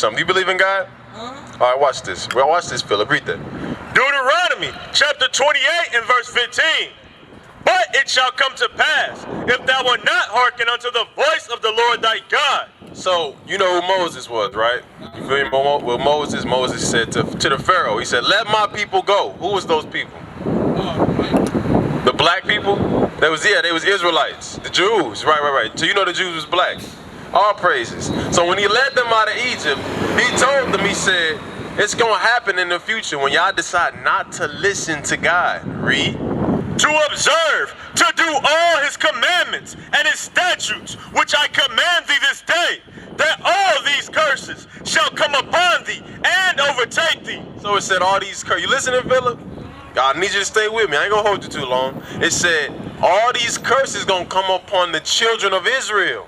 something. Do you believe in God? All right, watch this. Well, watch this, Philip. Read that. Deuteronomy chapter 28 and verse 15. But it shall come to pass, if thou wilt not hearken unto the voice of the Lord thy God. So, you know who Moses was, right? You feel me? Well, Moses said to the Pharaoh, he said, let my people go. Who was those people? The black people? They was Israelites. The Jews. Right. So you know the Jews was black. All praises. So when he led them out of Egypt, he told them, he said, it's going to happen in the future when y'all decide not to listen to God. Read. To observe, to do all his commandments and his statutes, which I command thee this day, that all these curses shall come upon thee and overtake thee. So it said all these curses. You listening, Philip? I need you to stay with me. I ain't going to hold you too long. It said all these curses going to come upon the children of Israel.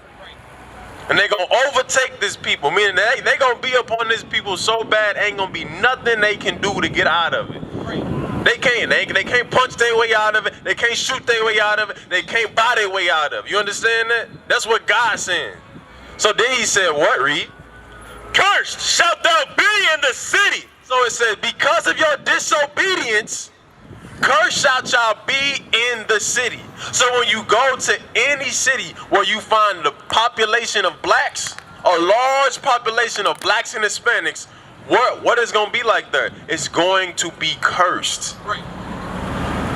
And they're going to overtake this people, meaning they going to be upon this people so bad, ain't going to be nothing they can do to get out of it. They can't punch their way out of it. They can't shoot their way out of it. They can't buy their way out of it. You understand that? That's what God's saying. So then he said, what, read? Cursed shalt thou be in the city. So it said, because of your disobedience, cursed shalt y'all be in the city. So when you go to any city where you find the population of blacks, a large population of blacks and Hispanics, what is going to be like there? It's going to be cursed. Right.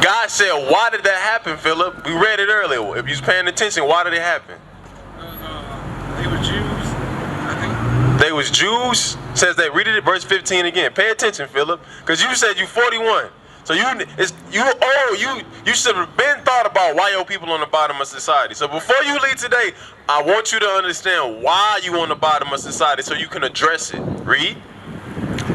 God said, why did that happen, Philip? We read it earlier. If you was paying attention, why did it happen? They were Jews, I think. They was Jews? Says that. Read it, verse 15 again. Pay attention, Philip. Because you said you 41. So you should have been thought about why your people on the bottom of society. So before you leave today, I want you to understand why you on the bottom of society so you can address it. Read.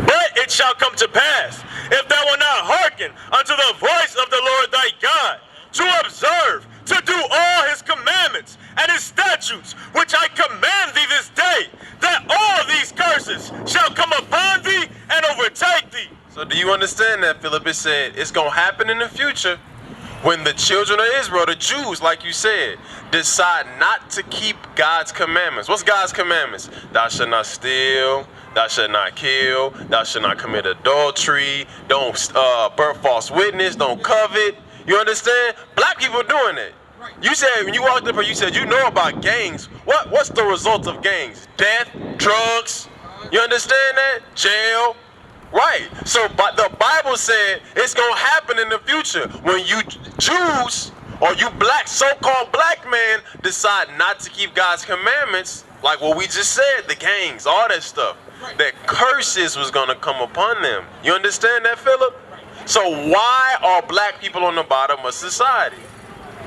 But it shall come to pass, if thou wilt not hearken unto the voice of the Lord thy God, to observe, to do all his commandments and his statutes, which I command thee this day, that all these curses shall come upon thee and overtake thee. So do you understand that, Philip? It said it's going to happen in the future when the children of Israel, the Jews, like you said, decide not to keep God's commandments. What's God's commandments? Thou shalt not steal. Thou shalt not kill. Thou shalt not commit adultery. Don't bear false witness. Don't covet. You understand? Black people doing it. You said when you walked up here, you said you know about gangs. What's the result of gangs? Death, drugs. You understand that? Jail. Right. So, but the Bible said it's gonna happen in the future when you Jews or you black, so-called black men, decide not to keep God's commandments, like what we just said, the gangs, all that stuff. That curses was gonna come upon them. You understand that, Philip? So why are black people on the bottom of society?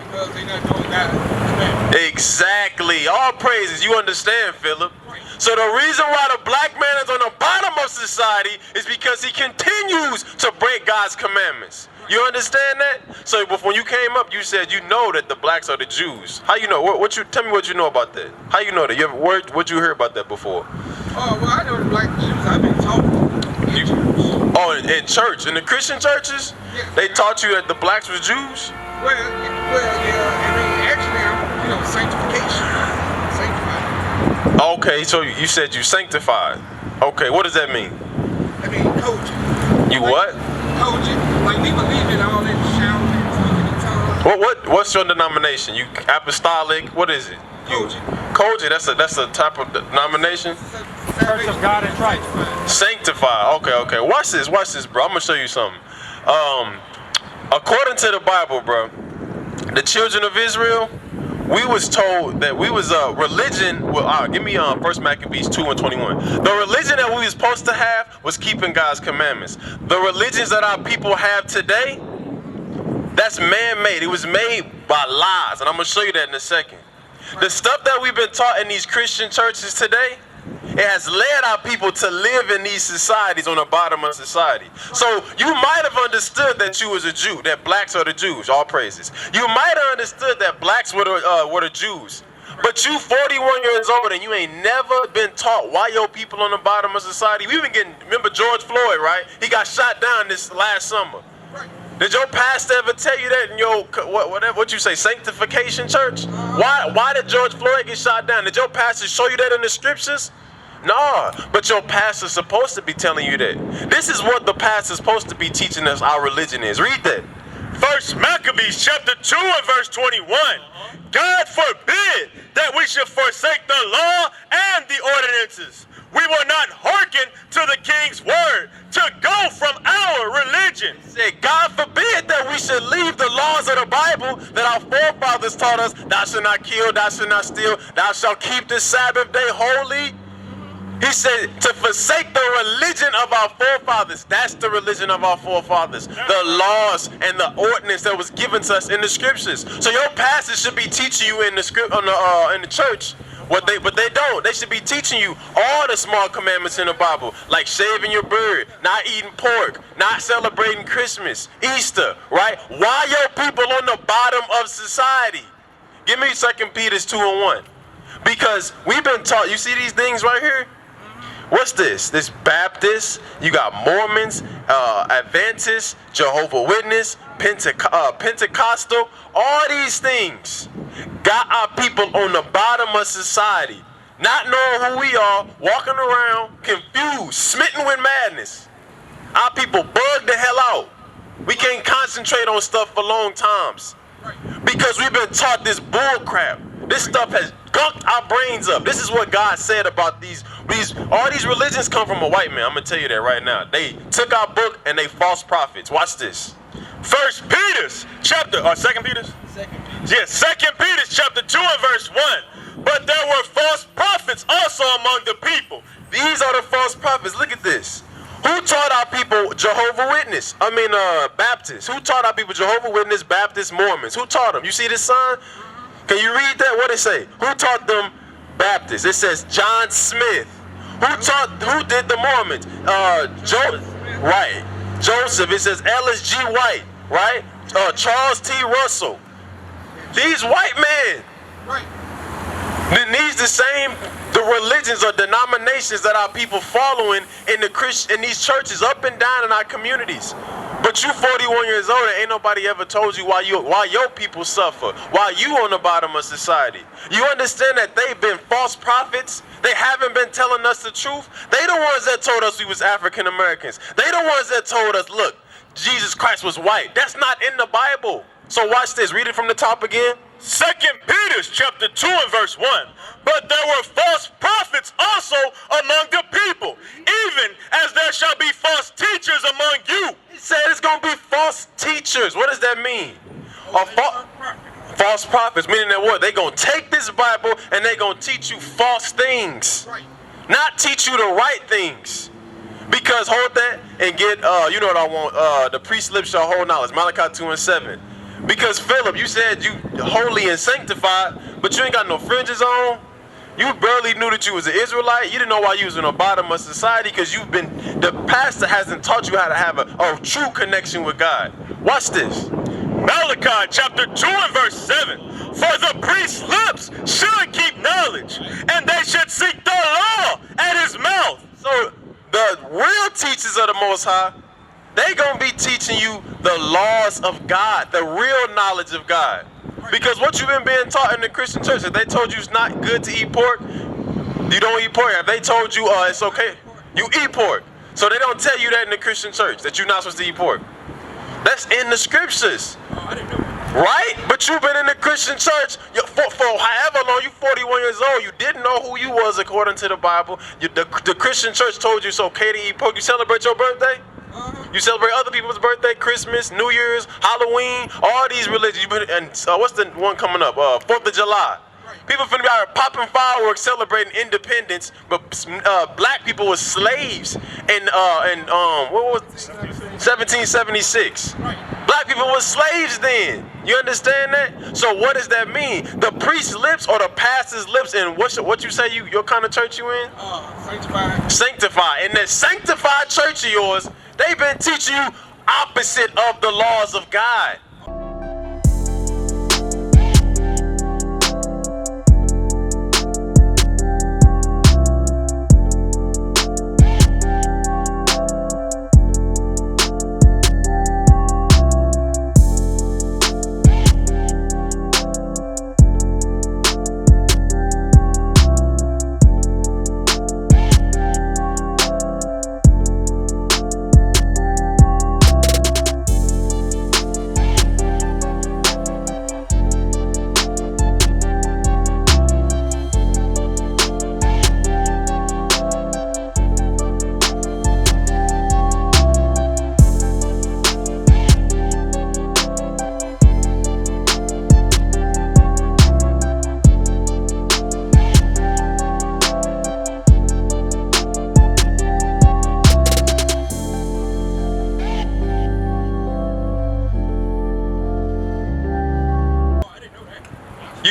Because they're not doing God's commandments. Exactly. All praises. You understand, Philip? So the reason why the black man is on the bottom of society is because he continues to break God's commandments. You understand that? So before you came up, you said you know that the blacks are the Jews. How you know? Tell me what you know about that. How you know that? What you heard about that before? Oh, well, I know the black Jews. I've been taught in church. Oh, in church, in the Christian churches, Yeah. they taught you that the blacks were Jews. Well, yeah. I mean, actually, sanctification. Sanctified. Okay, so you said you sanctified. Okay, what does that mean? I mean, coaching. You what? Coaching. Like, we believe in all that shouting and speaking in tongues. What's your denomination? You apostolic? What is it? Koji, that's a type of denomination? Church of God in Christ. Sanctified. Okay. Watch this, bro. I'm gonna show you something. According to the Bible, bro, the children of Israel, we was told that we was a religion. Well, give me 1 Maccabees 2:21. The religion that we was supposed to have was keeping God's commandments. The religions that our people have today, that's man-made. It was made by lies, and I'm gonna show you that in a second. The stuff that we've been taught in these Christian churches today, it has led our people to live in these societies on the bottom of society. So you might have understood that you was a Jew, that blacks are the Jews, all praises. You might have understood that blacks were the Jews. But you 41 years old and you ain't never been taught why your people on the bottom of society. We've been getting, remember George Floyd, right? He got shot down this last summer. Did your pastor ever tell you that in your what you say, sanctification church? Why did George Floyd get shot down? Did your pastor show you that in the scriptures? No, but your pastor's supposed to be telling you that. This is what the pastor's supposed to be teaching us our religion is. Read that. First Maccabees chapter 2 and verse 21. God forbid that we should forsake the law and the ordinances. We will not hearken to the king's word to go from our religion. Said, God forbid that we should leave the laws of the Bible that our forefathers taught us. Thou shalt not kill, thou shalt not steal, thou shalt keep the Sabbath day holy. He said to forsake the religion of our forefathers. That's the religion of our forefathers. The laws and the ordinance that was given to us in the scriptures. So your pastor should be teaching you in the script in the church but they don't. They should be teaching you all the small commandments in the Bible, like shaving your beard, not eating pork, not celebrating Christmas, Easter, right? Why your people on the bottom of society? Give me 2 Peter 2:1. Because we've been taught, you see these things right here? What's this? This Baptist, you got Mormons, Adventists, Jehovah Witness, Pentecostal, all these things got our people on the bottom of society, not knowing who we are, walking around confused, smitten with madness. Our people bug the hell out. We can't concentrate on stuff for long times because we've been taught this bull crap. This stuff has gunked our brains up. This is what God said about all these religions come from a white man. I'm gonna tell you that right now. They took our book and they false prophets. Watch this. 1 Peter's chapter, or 2 Peter's? 2 Peter's chapter 2 and verse 1. But there were false prophets also among the people. These are the false prophets. Look at this. Who taught our people Jehovah Witness? Baptists. Who taught our people Jehovah Witness, Baptists, Mormons? Who taught them? You see this sign? Can you read that? What it say? Who taught them Baptists? It says John Smith. Who did the Mormons? Joseph. It says Ellis G. White, right? Charles T. Russell. These white men. The religions or denominations that our people following in these churches up and down in our communities. But you 41 years old and ain't nobody ever told you why your people suffer, why you on the bottom of society. You understand that they've been false prophets? They haven't been telling us the truth. They the ones that told us we was African Americans. They the ones that told us, look, Jesus Christ was white. That's not in the Bible. So watch this. Read it from the top again. 2 Peter's chapter 2 and verse 1. But there were false prophets also among the people, even as there shall be false teachers among you. He said it's going to be false teachers. What does that mean? False prophets, meaning that what? They're going to take this Bible and they're going to teach you false things. Not teach you the right things. Because hold that and get, you know what I want, the pre-slip shall hold knowledge, Malachi 2 and 7. Because Philip, you said you holy and sanctified, but you ain't got no fringes on. You barely knew that you was an Israelite. You didn't know why you was in the bottom of society because the pastor hasn't taught you how to have a true connection with God. Watch this. Malachi chapter 2 and verse 7. For the priest's lips should keep knowledge, and they should seek the law at his mouth. So the real teachers of the Most High, they gonna be teaching you the laws of God, the real knowledge of God. Because what you've been being taught in the Christian church, if they told you it's not good to eat pork, you don't eat pork. If they told you it's okay, you eat pork. So they don't tell you that in the Christian church, that you're not supposed to eat pork. That's in the scriptures. Right? But you've been in the Christian church for however long, you 41 years old, you didn't know who you was according to the Bible. The Christian church told you it's okay to eat pork. You celebrate your birthday? You celebrate other people's birthday, Christmas, New Year's, Halloween, all these religions. And what's the one coming up? 4th of July. People finna be out popping fireworks, celebrating independence, but black people were slaves in what was 1776. Black people were slaves then. You understand that? So what does that mean? The priest's lips or the pastor's lips in what you say your kind of church you in? Sanctified. Sanctified. In that sanctified church of yours, they've been teaching you opposite of the laws of God.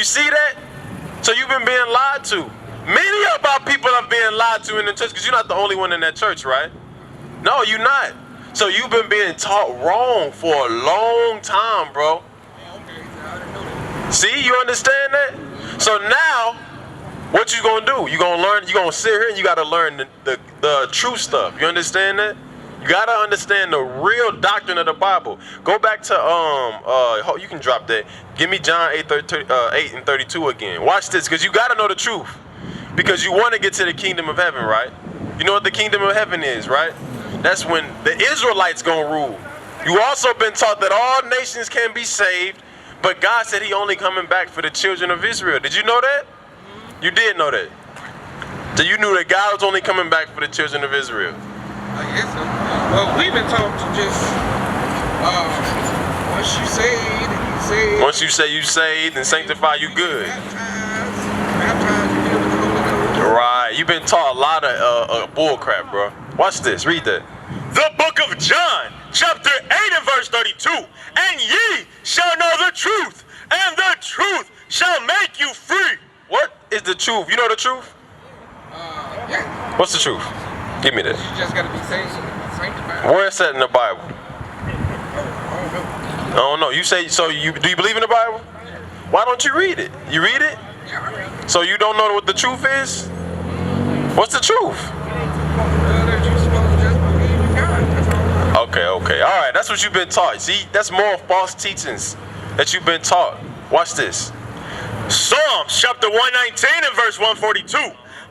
see that? So you've been being lied to. Many of our people are being lied to in the church, because you're not the only one in that church, right? No, you're not. So you've been being taught wrong for a long time, bro. See, you understand that? So now, what you gonna do? You gonna learn, you gonna sit here and you gotta learn the true stuff. You understand that? You gotta understand the real doctrine of the Bible. Go back to you can drop that. Give me John 8 and 32 again. Watch this, because you gotta know the truth. Because you want to get to the kingdom of heaven, right? You know what the kingdom of heaven is, right? That's when the Israelites gonna rule. You also been taught that all nations can be saved, but God said he only coming back for the children of Israel. Did you know that? You did know that. So you knew that God was only coming back for the children of Israel. I guess so. Well, we've been taught to just, once you saved, you saved. Once you say you saved and sanctified, you good. Baptized, you filled with the Holy Ghost. Right. You've been taught a lot of bull crap, bro. Watch this. Read that. The book of John, chapter 8 and verse 32. And ye shall know the truth, and the truth shall make you free. What is the truth? You know the truth? Yeah. What's the truth? Give me that. You just got to be sanctified. Where is that in the Bible? I don't know. You say, so do you believe in the Bible? Why don't you read it? You read it? Yeah, I read it. So you don't know what the truth is? What's the truth? That you're supposed to just believe in God. That's all. Okay. All right. That's what you've been taught. See, that's more false teachings that you've been taught. Watch this. Psalms chapter 119 and verse 142.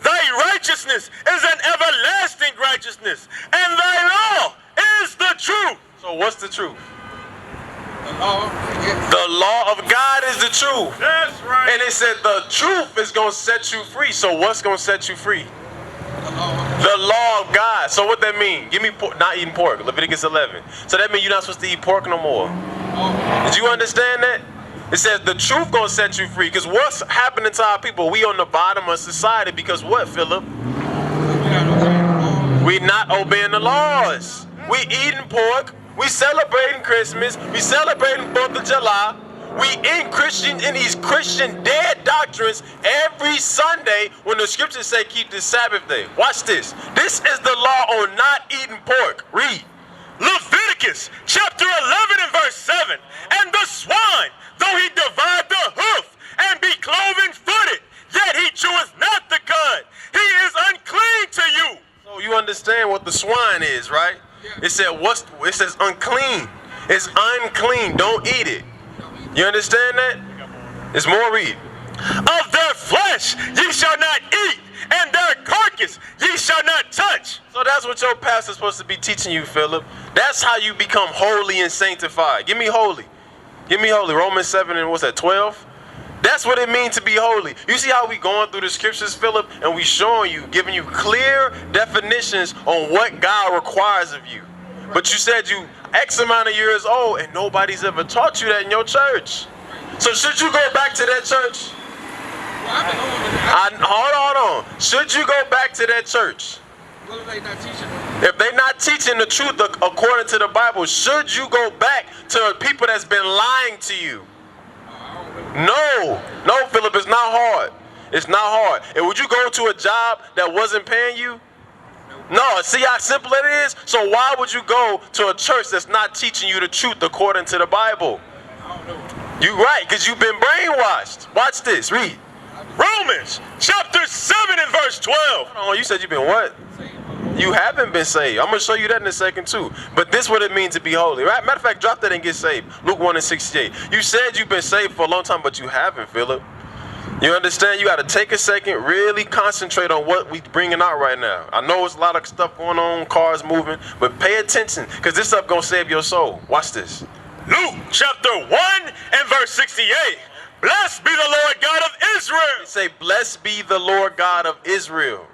Thy righteousness is an everlasting righteousness, and thy law is the truth. So what's the truth? The law, yes. The law of God is the truth. That's right. And it said the truth is going to set you free. So what's going to set you free? The law. The law of God. So what that mean? Give me not eating pork. Leviticus 11. So that means you're not supposed to eat pork no more. Did you understand that? It says the truth gonna set you free. Because what's happening to our people? We on the bottom of society because what, Philip? We not obeying the laws. We eating pork. We celebrating Christmas. We celebrating 4th of July. We in these Christian dead doctrines every Sunday when the scriptures say keep the Sabbath day. Watch this. This is the law on not eating pork. Read. Leviticus chapter 11 and verse 7. And the swine, though he divide the hoof and be cloven footed, yet he cheweth not the cud. He is unclean to you. So you understand what the swine is, right? It says unclean. It's unclean. Don't eat it. You understand that? It's more. Read. Of their flesh ye shall not eat, and their carcass ye shall not touch. So that's what your pastor's supposed to be teaching you, Philip. That's how you become holy and sanctified. Give me holy. Give me holy. Romans 7 and what's that, 12? That's what it means to be holy. You see how we going through the scriptures, Philip, and we showing you, giving you clear definitions on what God requires of you. But you said you X amount of years old and nobody's ever taught you that in your church. So should you go back to that church? Hold on. Should you go back to that church? What are they not teaching? If they're not teaching the truth according to the Bible, should you go back to people that's been lying to you? No, Philip, it's not hard. It's not hard. And would you go to a job that wasn't paying you? No, see how simple it is? So why would you go to a church that's not teaching you the truth according to the Bible? You're right, because you've been brainwashed. Watch this, read. Romans chapter 7 and verse 12. Hold on, you said you've been what? You haven't been saved. I'm going to show you that in a second too. But this is what it means to be holy. Right? Matter of fact, drop that and get saved. Luke 1 and 68. You said you've been saved for a long time, but you haven't, Philip. You understand? You got to take a second, really concentrate on what we bringing out right now. I know it's a lot of stuff going on, cars moving, but pay attention because this stuff going to save your soul. Watch this. Luke chapter 1 and verse 68. Blessed be the Lord God of Israel. Say, blessed be the Lord God of Israel.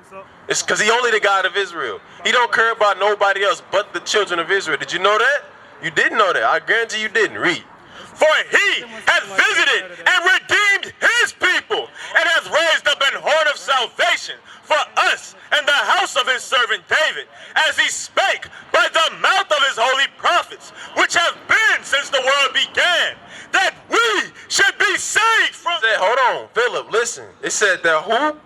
It's because he only the God of Israel. He don't care about nobody else but the children of Israel. Did you know that? You didn't know that. I guarantee you didn't. Read. For he hath visited and redeemed his people, and hath raised up an horn of salvation for us and the house of his servant David, as he spake by the mouth of his holy prophets, which have been since the world began, that we should be saved from said, hold on, Philip, listen. It said that who?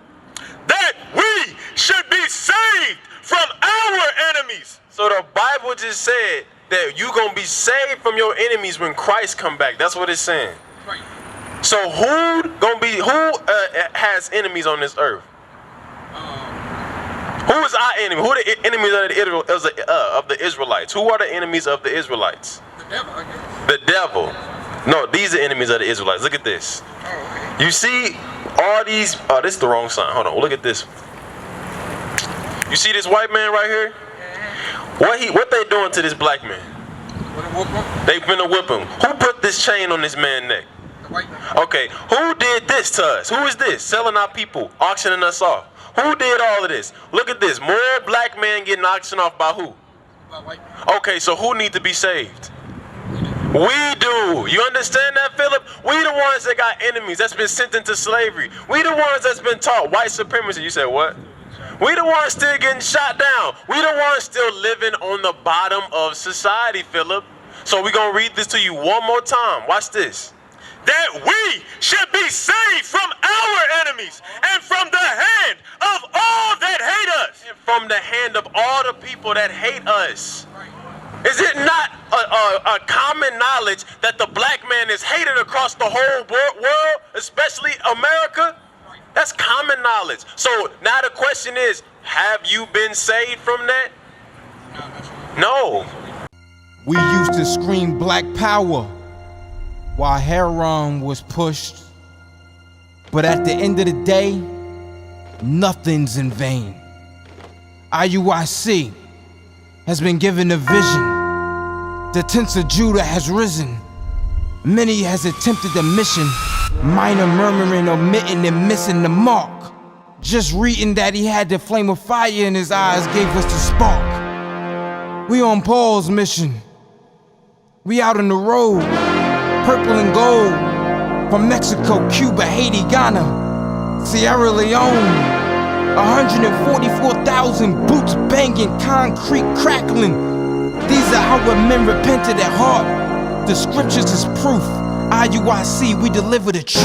That we should be saved from our enemies. So the Bible just said that you gonna be saved from your enemies when Christ come back. That's what it's saying. Right. So who has enemies on this earth? Who is our enemy? Who are the enemies of the Israelites? Who are the enemies of the Israelites? The devil, I guess. The devil. No, these are enemies of the Israelites. Look at this. Oh, okay. You see all these. Oh, this is the wrong sign. Hold on. Look at this. You see this white man right here? What they doing to this black man? They finna whip him. Who put this chain on this man's neck? The white man. Okay, who did this to us? Who is this? Selling our people, auctioning us off. Who did all of this? Look at this. More black men getting auctioned off by who? By white man. Okay, so who need to be saved? We do. You understand that, Philip? We the ones that got enemies that's been sent into slavery. We the ones that's been taught white supremacy. You said what? We the ones still getting shot down. We the ones still living on the bottom of society, Philip. So we're going to read this to you one more time. Watch this. That we should be saved from our enemies and from the hand of all that hate us. And from the hand of all the people that hate us. Is it not a common knowledge that the black man is hated across the whole world, especially America? That's common knowledge. So now the question is, have you been saved from that? No. We used to scream black power while heroin was pushed. But at the end of the day, nothing's in vain. IUIC has been given a vision. The tents of Judah has risen. Many has attempted the mission. Minor murmuring, omitting, and missing the mark. Just reading that he had the flame of fire in his eyes gave us the spark. We on Paul's mission. We out on the road, purple and gold. From Mexico, Cuba, Haiti, Ghana, Sierra Leone. 144,000 boots banging, concrete crackling. These are how men repented at heart. The scriptures is proof. IUIC, we deliver the truth.